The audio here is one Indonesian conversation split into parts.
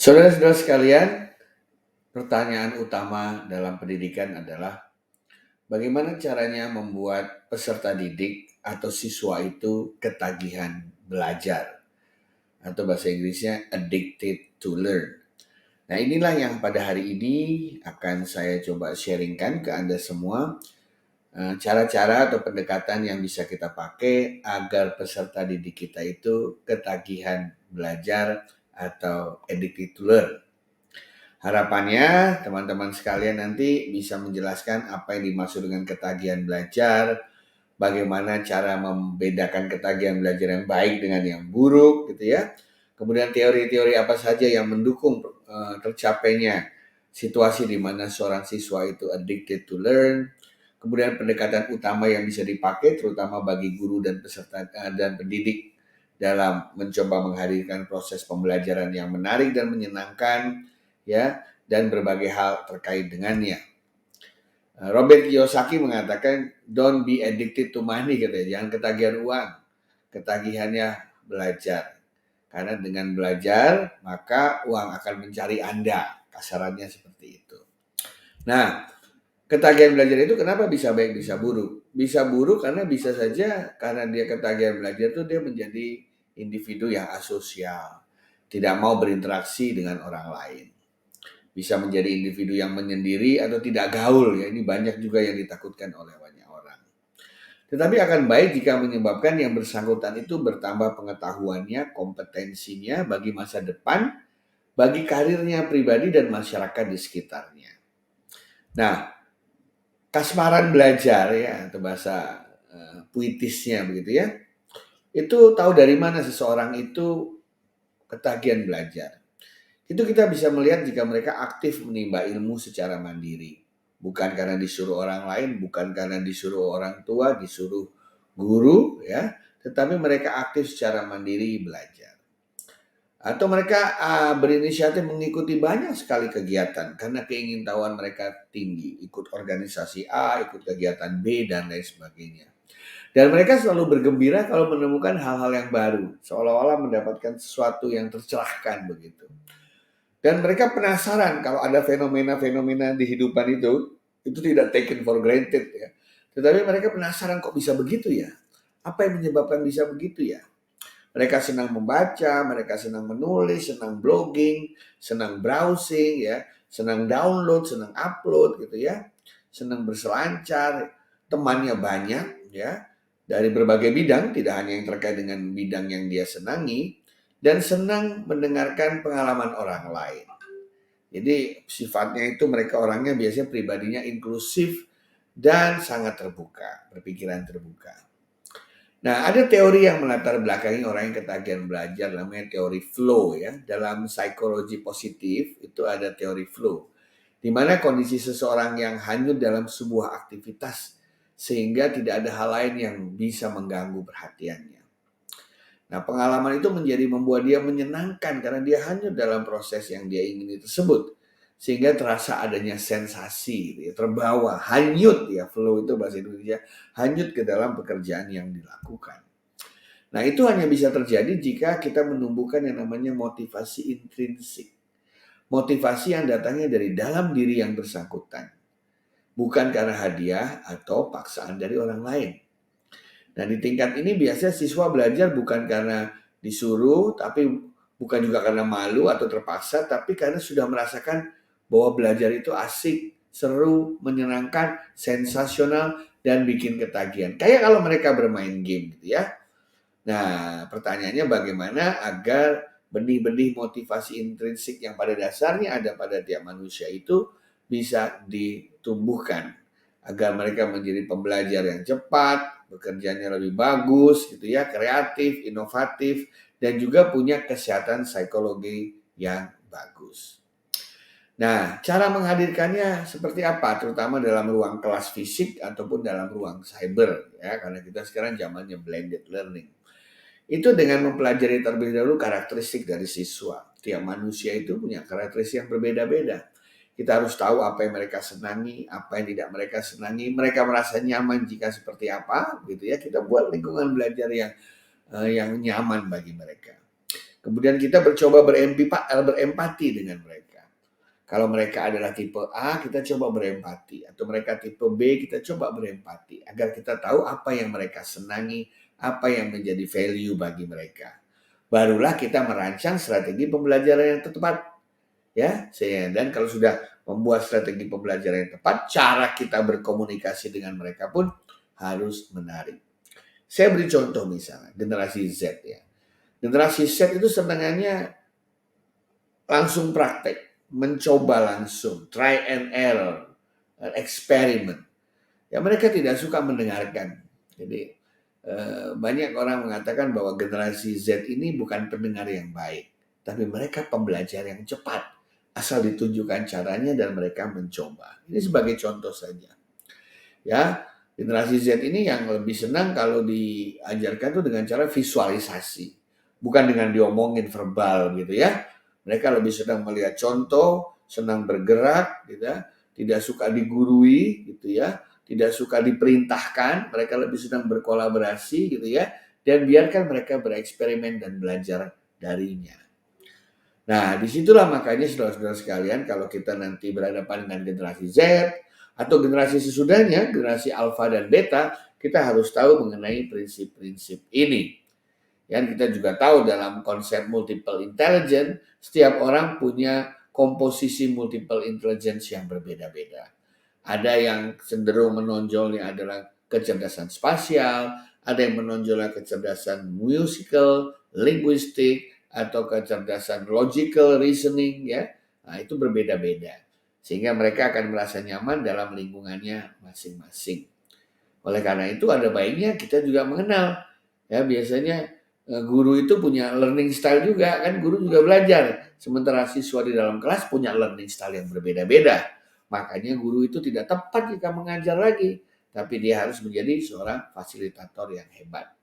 Saudara-saudara sekalian, pertanyaan utama dalam pendidikan adalah bagaimana caranya membuat peserta didik atau siswa itu ketagihan belajar atau bahasa Inggrisnya addicted to learn. Nah, inilah yang pada hari ini akan saya coba sharingkan ke Anda semua, cara-cara atau pendekatan yang bisa kita pakai agar peserta didik kita itu ketagihan belajar atau addicted to learn. Harapannya teman-teman sekalian nanti bisa menjelaskan apa yang dimaksud dengan ketagihan belajar, bagaimana cara membedakan ketagihan belajar yang baik dengan yang buruk gitu ya. Kemudian teori-teori apa saja yang mendukung tercapainya situasi di mana seorang siswa itu addicted to learn. Kemudian pendekatan utama yang bisa dipakai terutama bagi guru dan peserta dan pendidik dalam mencoba menghadirkan proses pembelajaran yang menarik dan menyenangkan ya dan berbagai hal terkait dengannya. Robert Kiyosaki mengatakan don't be addicted to money katanya, jangan ketagihan uang, ketagihannya belajar. Karena dengan belajar maka uang akan mencari Anda, kasarannya seperti itu. Nah, ketagihan belajar itu kenapa bisa baik bisa buruk? Bisa buruk karena bisa saja karena dia ketagihan belajar itu dia menjadi individu yang asosial, tidak mau berinteraksi dengan orang lain. Bisa menjadi individu yang menyendiri atau tidak gaul ya. Ini banyak juga yang ditakutkan oleh banyak orang. Tetapi akan baik jika menyebabkan yang bersangkutan itu bertambah pengetahuannya, kompetensinya bagi masa depan, bagi karirnya pribadi dan masyarakat di sekitarnya. Nah, kasmaran belajar ya atau bahasa puitisnya begitu ya. Itu tahu dari mana seseorang itu ketagihan belajar. Itu kita bisa melihat jika mereka aktif menimba ilmu secara mandiri. Bukan karena disuruh orang lain, bukan karena disuruh orang tua, disuruh guru ya, tetapi mereka aktif secara mandiri belajar. Atau mereka berinisiatif mengikuti banyak sekali kegiatan karena keingintahuan mereka tinggi, ikut organisasi A, ikut kegiatan B dan lain sebagainya. Dan mereka selalu bergembira kalau menemukan hal-hal yang baru, seolah-olah mendapatkan sesuatu yang tercerahkan begitu. Dan mereka penasaran kalau ada fenomena-fenomena di kehidupan itu tidak taken for granted ya. Tetapi mereka penasaran kok bisa begitu ya? Apa yang menyebabkan bisa begitu ya? Mereka senang membaca, mereka senang menulis, senang blogging, senang browsing ya, senang download, senang upload gitu ya. Senang berselancar, temannya banyak ya, dari berbagai bidang, tidak hanya yang terkait dengan bidang yang dia senangi, dan senang mendengarkan pengalaman orang lain. Jadi sifatnya itu mereka orangnya biasanya pribadinya inklusif dan sangat terbuka, berpikiran terbuka. Nah, ada teori yang melatar belakangi orang yang ketagihan belajar, namanya teori flow ya. Dalam psikologi positif itu ada teori flow, di mana kondisi seseorang yang hanyut dalam sebuah aktivitas sehingga tidak ada hal lain yang bisa mengganggu perhatiannya. Nah, pengalaman itu membuat dia menyenangkan karena dia hanyut dalam proses yang dia ingini tersebut. Sehingga terasa adanya sensasi, ya, terbawa, hanyut ya, flow itu bahasa Indonesia, hanyut ke dalam pekerjaan yang dilakukan. Nah, itu hanya bisa terjadi jika kita menumbuhkan yang namanya motivasi intrinsik. Motivasi yang datangnya dari dalam diri yang bersangkutan. Bukan karena hadiah atau paksaan dari orang lain. Nah, di tingkat ini biasanya siswa belajar bukan karena disuruh, tapi bukan juga karena malu atau terpaksa, tapi karena sudah merasakan bahwa belajar itu asik, seru, menyenangkan, sensasional, dan bikin ketagihan. Kayak kalau mereka bermain game gitu ya. Nah, pertanyaannya bagaimana agar benih-benih motivasi intrinsik yang pada dasarnya ada pada tiap manusia itu bisa ditumbuhkan agar mereka menjadi pembelajar yang cepat, bekerjanya lebih bagus gitu ya, kreatif, inovatif, dan juga punya kesehatan psikologi yang bagus. Nah, cara menghadirkannya seperti apa? Terutama dalam ruang kelas fisik ataupun dalam ruang cyber ya, karena kita sekarang zamannya blended learning. Itu dengan mempelajari terlebih dahulu karakteristik dari siswa. Tiap manusia itu punya karakteristik yang berbeda-beda. Kita harus tahu apa yang mereka senangi, apa yang tidak mereka senangi. Mereka merasa nyaman jika seperti apa, gitu ya. Kita buat lingkungan belajar yang nyaman bagi mereka. Kemudian kita mencoba berempati dengan mereka. Kalau mereka adalah tipe A, kita coba berempati. Atau mereka tipe B, kita coba berempati. Agar kita tahu apa yang mereka senangi, apa yang menjadi value bagi mereka. Barulah kita merancang strategi pembelajaran yang tepat. Ya, dan kalau sudah membuat strategi pembelajaran yang tepat, cara kita berkomunikasi dengan mereka pun harus menarik. Saya beri contoh misalnya, generasi Z ya. Generasi Z itu senangannya langsung praktek, mencoba langsung, try and error, eksperimen. Ya mereka tidak suka mendengarkan. Jadi banyak orang mengatakan bahwa generasi Z ini bukan pendengar yang baik, tapi mereka pembelajar yang cepat. Asal ditunjukkan caranya dan mereka mencoba. Ini sebagai contoh saja. Ya, generasi Z ini yang lebih senang kalau diajarkan tuh dengan cara visualisasi, bukan dengan diomongin verbal gitu ya. Mereka lebih senang melihat contoh, senang bergerak, gitu ya. Tidak suka digurui, gitu ya. Tidak suka diperintahkan, mereka lebih senang berkolaborasi, gitu ya. Dan biarkan mereka bereksperimen dan belajar darinya. Nah, disitulah makanya saudara-saudara sekalian, kalau kita nanti berhadapan dengan generasi Z atau generasi sesudahnya, generasi Alpha dan Beta, kita harus tahu mengenai prinsip-prinsip ini. Dan kita juga tahu dalam konsep multiple intelligence, setiap orang punya komposisi multiple intelligence yang berbeda-beda. Ada yang cenderung menonjolnya adalah kecerdasan spasial, ada yang menonjolnya kecerdasan musical, linguistik, atau kecerdasan logical reasoning ya. Nah, itu berbeda-beda. Sehingga mereka akan merasa nyaman dalam lingkungannya masing-masing. Oleh karena itu ada baiknya kita juga mengenal. Ya, biasanya guru itu punya learning style juga kan, guru juga belajar. Sementara siswa di dalam kelas punya learning style yang berbeda-beda. Makanya guru itu tidak tepat jika mengajar lagi, tapi dia harus menjadi seorang fasilitator yang hebat.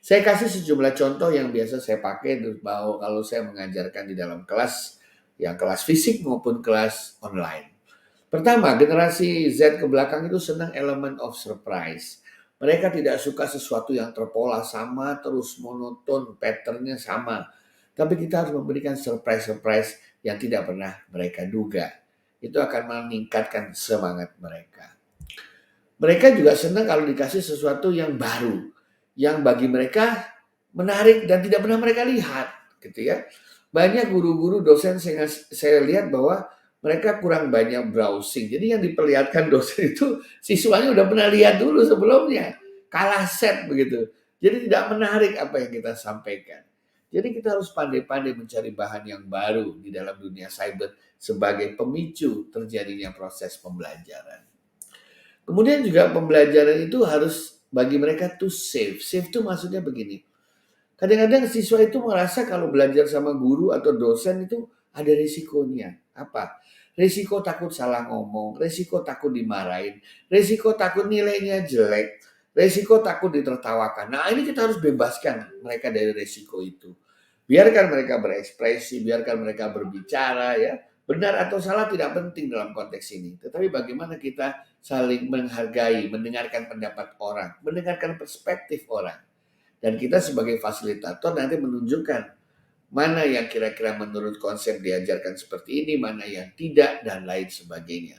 Saya kasih sejumlah contoh yang biasa saya pakai bahwa kalau saya mengajarkan di dalam kelas, yang kelas fisik maupun kelas online. Pertama, generasi Z ke belakang itu senang elemen of surprise. Mereka tidak suka sesuatu yang terpola sama, terus monoton, patternnya sama. Tapi kita harus memberikan surprise-surprise yang tidak pernah mereka duga. Itu akan meningkatkan semangat mereka. Mereka juga senang kalau dikasih sesuatu yang baru, yang bagi mereka menarik dan tidak pernah mereka lihat, gitu ya. Banyak guru-guru dosen saya lihat bahwa mereka kurang banyak browsing. Jadi yang diperlihatkan dosen itu siswanya udah pernah lihat dulu sebelumnya, kalah set begitu. Jadi tidak menarik apa yang kita sampaikan. Jadi kita harus pandai-pandai mencari bahan yang baru di dalam dunia cyber sebagai pemicu terjadinya proses pembelajaran. Kemudian juga pembelajaran itu harus bagi mereka tuh safe. Safe itu maksudnya begini. Kadang-kadang siswa itu merasa kalau belajar sama guru atau dosen itu ada risikonya. Apa? Risiko takut salah ngomong, risiko takut dimarahin, risiko takut nilainya jelek, risiko takut ditertawakan. Nah ini kita harus bebaskan mereka dari risiko itu. Biarkan mereka berekspresi, biarkan mereka berbicara ya. Benar atau salah tidak penting dalam konteks ini. Tetapi bagaimana kita saling menghargai, mendengarkan pendapat orang, mendengarkan perspektif orang. Dan kita sebagai fasilitator nanti menunjukkan mana yang kira-kira menurut konsep diajarkan seperti ini, mana yang tidak, dan lain sebagainya.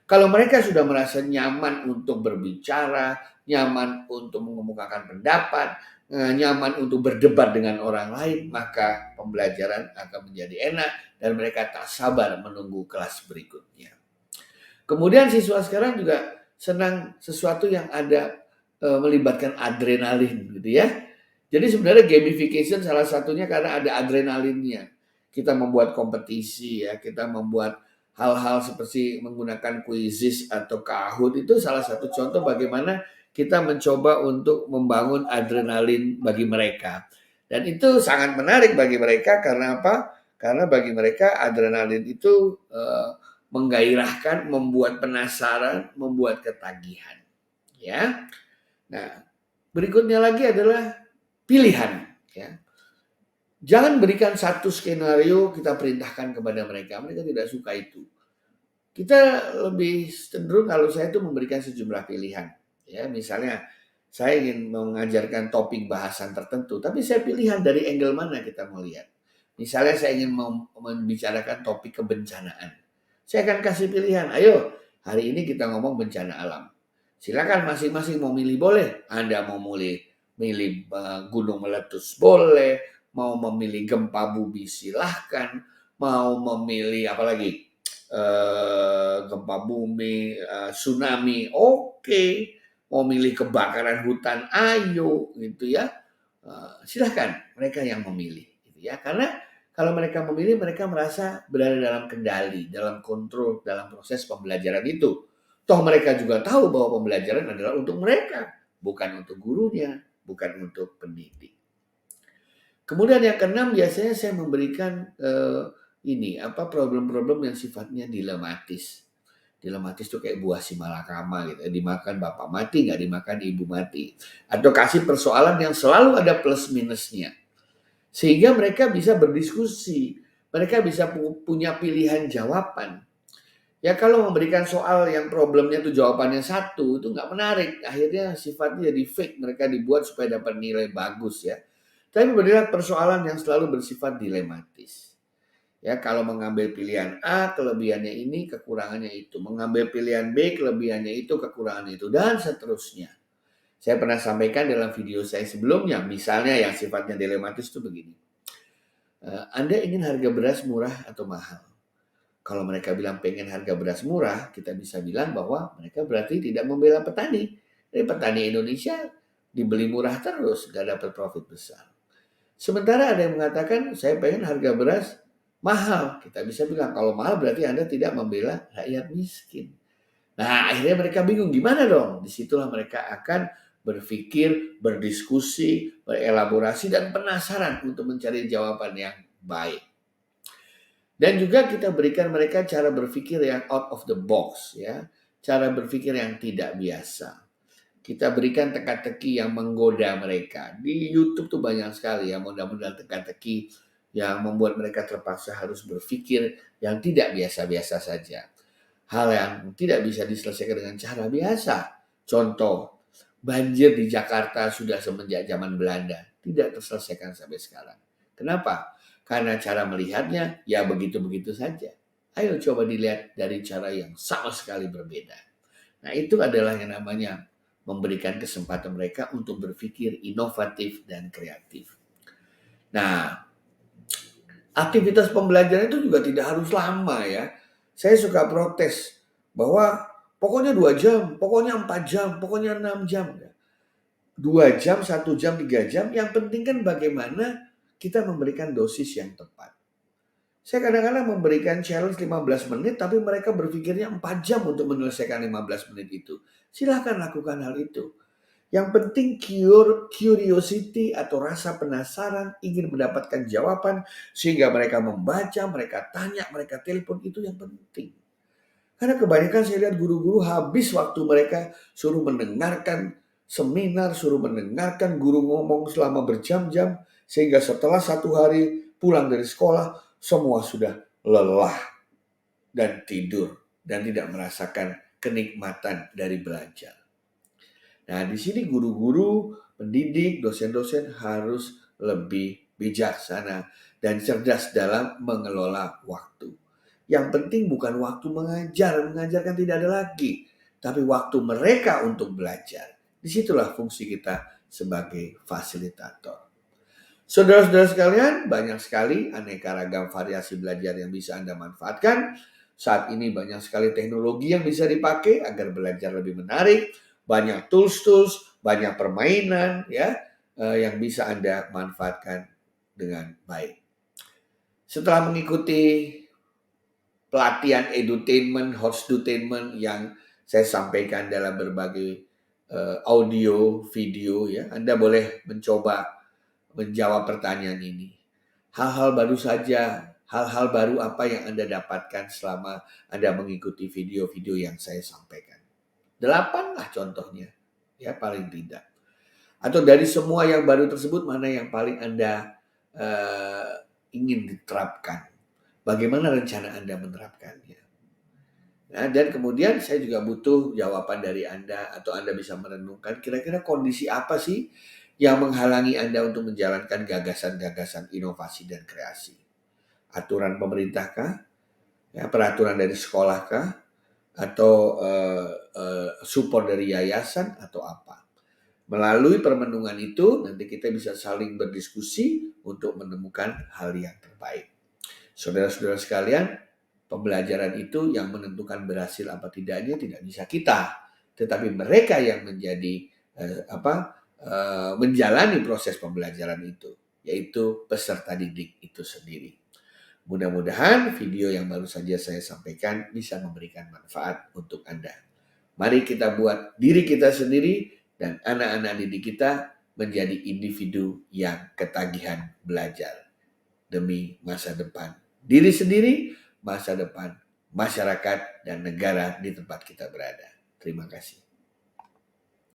Kalau mereka sudah merasa nyaman untuk berbicara, nyaman untuk mengemukakan pendapat, nyaman untuk berdebat dengan orang lain, maka pembelajaran akan menjadi enak dan mereka tak sabar menunggu kelas berikutnya. Kemudian siswa sekarang juga senang sesuatu yang ada melibatkan adrenalin gitu ya. Jadi sebenarnya gamification salah satunya karena ada adrenalinnya. Kita membuat kompetisi ya, kita membuat hal-hal seperti menggunakan quizzes atau Kahoot itu salah satu contoh bagaimana kita mencoba untuk membangun adrenalin bagi mereka. Dan itu sangat menarik bagi mereka karena apa? Karena bagi mereka adrenalin itu menggairahkan, membuat penasaran, membuat ketagihan. Ya. Nah, berikutnya lagi adalah pilihan. Ya. Jangan berikan satu skenario kita perintahkan kepada mereka. Mereka tidak suka itu. Kita lebih cenderung kalau saya itu memberikan sejumlah pilihan. Ya, misalnya saya ingin mengajarkan topik bahasan tertentu, tapi saya pilihan dari angle mana kita mau lihat. Misalnya saya ingin membicarakan topik kebencanaan. Saya akan kasih pilihan, ayo hari ini kita ngomong bencana alam. Silakan masing-masing mau milih boleh. Anda mau milih gunung meletus boleh, mau memilih gempa bumi silahkan, mau memilih apa lagi gempa bumi, tsunami, oke. Mau milih kebakaran hutan, ayo gitu ya. Silahkan mereka yang memilih gitu ya. Karena kalau mereka memilih, mereka merasa berada dalam kendali, dalam kontrol, dalam proses pembelajaran itu. Toh mereka juga tahu bahwa pembelajaran adalah untuk mereka, bukan untuk gurunya, bukan untuk pendidik. Kemudian yang keenam biasanya saya memberikan problem-problem yang sifatnya dilematis. Dilematis itu kayak buah si malakama gitu. Dimakan bapak mati, nggak dimakan ibu mati. Atau kasih persoalan yang selalu ada plus minusnya. Sehingga mereka bisa berdiskusi. Mereka bisa punya pilihan jawaban. Ya kalau memberikan soal yang problemnya itu jawabannya satu, itu nggak menarik. Akhirnya sifatnya jadi fake. Mereka dibuat supaya dapat nilai bagus ya. Tapi berilah persoalan yang selalu bersifat dilematis. Ya, kalau mengambil pilihan A, kelebihannya ini, kekurangannya itu. Mengambil pilihan B, kelebihannya itu, kekurangannya itu. Dan seterusnya. Saya pernah sampaikan dalam video saya sebelumnya, misalnya yang sifatnya dilematis itu begini. Anda ingin harga beras murah atau mahal? Kalau mereka bilang pengen harga beras murah, kita bisa bilang bahwa mereka berarti tidak membela petani. Jadi petani Indonesia dibeli murah terus, gak dapat profit besar. Sementara ada yang mengatakan, saya pengen harga beras mahal. Kita bisa bilang, kalau mahal berarti Anda tidak membela rakyat miskin. Nah, akhirnya mereka bingung, gimana dong? Disitulah mereka akan berpikir, berdiskusi, berelaborasi, dan penasaran untuk mencari jawaban yang baik. Dan juga kita berikan mereka cara berpikir yang out of the box, ya, cara berpikir yang tidak biasa. Kita berikan teka-teki yang menggoda mereka. Di YouTube tuh banyak sekali ya modal-modal teka-teki yang membuat mereka terpaksa harus berpikir yang tidak biasa-biasa saja. Hal yang tidak bisa diselesaikan dengan cara biasa. Contoh, banjir di Jakarta sudah semenjak zaman Belanda. Tidak terselesaikan sampai sekarang. Kenapa? Karena cara melihatnya ya begitu-begitu saja. Ayo coba dilihat dari cara yang sama sekali berbeda. Nah itu adalah yang namanya memberikan kesempatan mereka untuk berpikir inovatif dan kreatif. Nah, aktivitas pembelajaran itu juga tidak harus lama ya. Saya suka protes bahwa pokoknya 2 jam, pokoknya 4 jam, pokoknya 6 jam. 2 jam, 1 jam, 3 jam, yang penting kan bagaimana kita memberikan dosis yang tepat. Saya kadang-kadang memberikan challenge 15 menit, tapi mereka berpikirnya 4 jam untuk menyelesaikan 15 menit itu. Silahkan lakukan hal itu. Yang penting curiosity atau rasa penasaran, ingin mendapatkan jawaban, sehingga mereka membaca, mereka tanya, mereka telepon, itu yang penting. Karena kebanyakan saya lihat guru-guru habis waktu mereka suruh mendengarkan seminar, suruh mendengarkan guru ngomong selama berjam-jam, sehingga setelah 1 hari pulang dari sekolah, semua sudah lelah dan tidur dan tidak merasakan kenikmatan dari belajar. Nah, di sini guru-guru, pendidik, dosen-dosen harus lebih bijaksana dan cerdas dalam mengelola waktu. Yang penting bukan waktu mengajarkan tidak ada lagi, tapi waktu mereka untuk belajar. Disitulah fungsi kita sebagai fasilitator. Saudara-saudara sekalian, banyak sekali aneka ragam variasi belajar yang bisa Anda manfaatkan. Saat ini banyak sekali teknologi yang bisa dipakai agar belajar lebih menarik. Banyak tools-tools, banyak permainan ya yang bisa Anda manfaatkan dengan baik. Setelah mengikuti pelatihan edutainment, hostutainment yang saya sampaikan dalam berbagai audio, video ya, Anda boleh mencoba menjawab pertanyaan ini. Hal-hal baru saja, hal-hal baru apa yang Anda dapatkan selama Anda mengikuti video-video yang saya sampaikan. 8 lah contohnya, ya paling tidak. Atau dari semua yang baru tersebut, mana yang paling Anda ingin diterapkan? Bagaimana rencana Anda menerapkannya? Nah, dan kemudian saya juga butuh jawaban dari Anda, atau Anda bisa merenungkan kira-kira kondisi apa sih yang menghalangi Anda untuk menjalankan gagasan-gagasan inovasi dan kreasi. Aturan pemerintah kah? Ya, peraturan dari sekolah kah? Atau support dari yayasan atau apa? Melalui permenungan itu nanti kita bisa saling berdiskusi untuk menemukan hal yang terbaik. Saudara-saudara sekalian, pembelajaran itu yang menentukan berhasil apa tidaknya tidak bisa kita, tetapi mereka yang menjadi menjalani proses pembelajaran itu, yaitu peserta didik itu sendiri. Mudah-mudahan video yang baru saja saya sampaikan bisa memberikan manfaat untuk Anda. Mari kita buat diri kita sendiri dan anak-anak didik kita menjadi individu yang ketagihan belajar demi masa depan diri sendiri, masa depan masyarakat dan negara di tempat kita berada. Terima kasih.